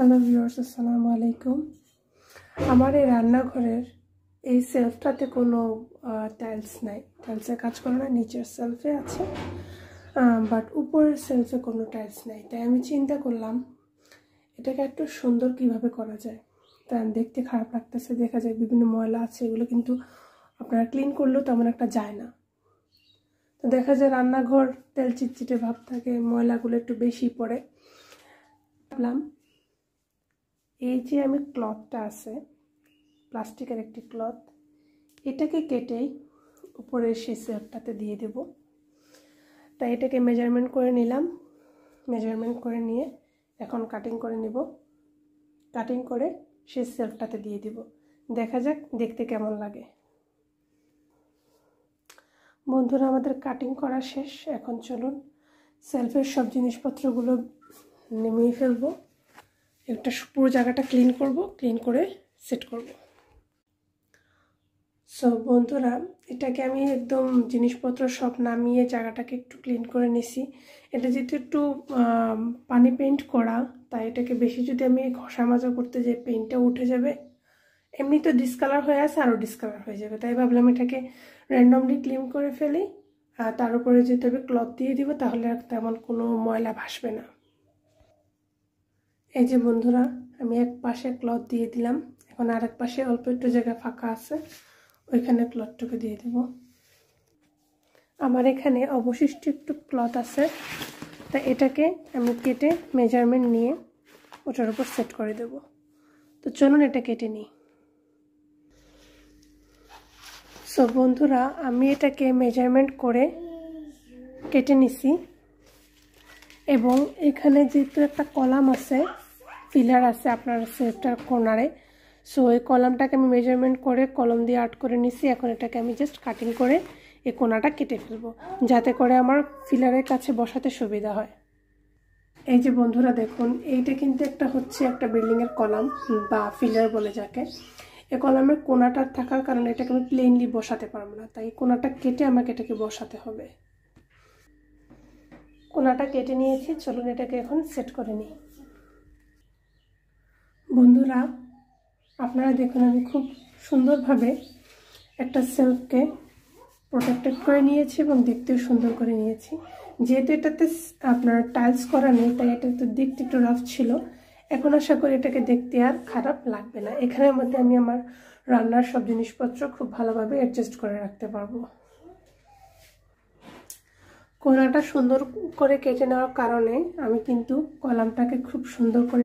Hello viewers, আসসালামু আলাইকুম। আমার এই রান্নাঘরের এই সেলফটাতে কোনো টাইলস নাই, টাইলসের কাজ করে না। নিচের সেলফে আছে, বাট উপরের সেলফে কোনো টাইলস নাই। তাই আমি চিন্তা করলাম এটাকে একটু সুন্দর কিভাবে করা যায়। তাই দেখতে খারাপ লাগতেছে, দেখা যায় বিভিন্ন ময়লা আছে, এগুলো কিন্তু আপনারা ক্লিন করলেও তেমন একটা যায় না। তো দেখা যায় রান্নাঘর তেল চিটচিটে ভাব থাকে, ময়লাগুলো একটু বেশি পড়ে। ভাবলাম এই যে আমি ক্লথটা আছে, প্লাস্টিকের একটি ক্লথ, এটাকে কেটেই উপরের সেই সেলফটাতে দিয়ে দেব। তাই এটাকে মেজারমেন্ট করে নিলাম। মেজারমেন্ট করে নিয়ে এখন কাটিং করে নিব। কাটিং করে সেই সেলফটাতে দিয়ে দিব, দেখা যাক দেখতে কেমন লাগে। বন্ধুরা, আমাদের কাটিং করা শেষ। এখন চলুন সেলফের সব জিনিসপত্রগুলো নেমিয়ে ফেলবো। একটা পুরো জায়গাটা ক্লিন করব, ক্লিন করে সেট করব। সো বন্ধুরা, এটাকে আমি একদম জিনিসপত্র সব নামিয়ে জায়গাটাকে একটু ক্লিন করে নিছি। এটা যেহেতু একটু পানি পেইন্ট করা, তাই এটাকে বেশি যদি আমি ঘষা মাজা করতে যাই পেইন্টটা উঠে যাবে। এমনি তো ডিসকালার হয়ে আছে, আরও ডিসকালার হয়ে যাবে। তাই ভাবলাম এটাকে র্যান্ডমলি ক্লিন করে ফেলি, আর তার উপরে যেতে হবে ক্লথ দিয়ে দিব, তাহলে আর তেমন কোনো ময়লা ভাসবে না। এই যে বন্ধুরা, আমি এক পাশে ক্লথ দিয়ে দিলাম। এখন আরেক পাশে অল্প একটু জায়গা ফাঁকা আছে, ওইখানে ক্লথটাকে দিয়ে দেব। আমার এখানে অবশিষ্ট একটু ক্লথ আছে, তাই এটাকে আমি কেটে মেজারমেন্ট নিয়ে ওটার উপর সেট করে দেব। তো চলুন এটা কেটে নিই। সো বন্ধুরা, আমি এটাকে মেজারমেন্ট করে কেটে নিছি, এবং এখানে যেহেতু একটা কলাম আছে, ফিলার আছে আপনার সেলফটার কর্নারে, সো এই কলামটাকে আমি মেজারমেন্ট করে কলম দিয়ে আর্ট করে নিছি। এখন এটাকে আমি জাস্ট কাটিং করে এই কোনাটা কেটে ফেলবো, যাতে করে আমার ফিলারের কাছে বসাতে সুবিধা হয়। এই যে বন্ধুরা দেখুন, এইটা কিন্তু একটা বিল্ডিংয়ের কলাম বা ফিলার বলে যাকে। এই কলামের কোনাটা থাকার কারণে এটাকে আমি প্লেনলি বসাতে পারবো না, তাই কোনাটা কেটে আমাকে এটাকে বসাতে হবে। কোনাটা কেটে নিয়েছি, চলুন এটাকে এখন সেট করে নিই। বন্ধুরা, আপনারা দেখুন, আমি খুব সুন্দরভাবে একটা সেলফকে প্রোটেক্টেড করে নিয়েছি এবং দেখতেও সুন্দর করে নিয়েছি। যেহেতু এটাতে আপনার টাইলস করা নেই, তাই এটা তো দেখতে একটু রাফ ছিল। এখন আশা করি এটাকে দেখতে আর খারাপ লাগবে না। এখানের মধ্যে আমি আমার রান্নার সব জিনিসপত্র খুব ভালোভাবে অ্যাডজাস্ট করে রাখতে পারবো। কোনাটা সুন্দর করে কেটে নেওয়ার কারণে আমি কিন্তু কলামটাকে খুব সুন্দর করে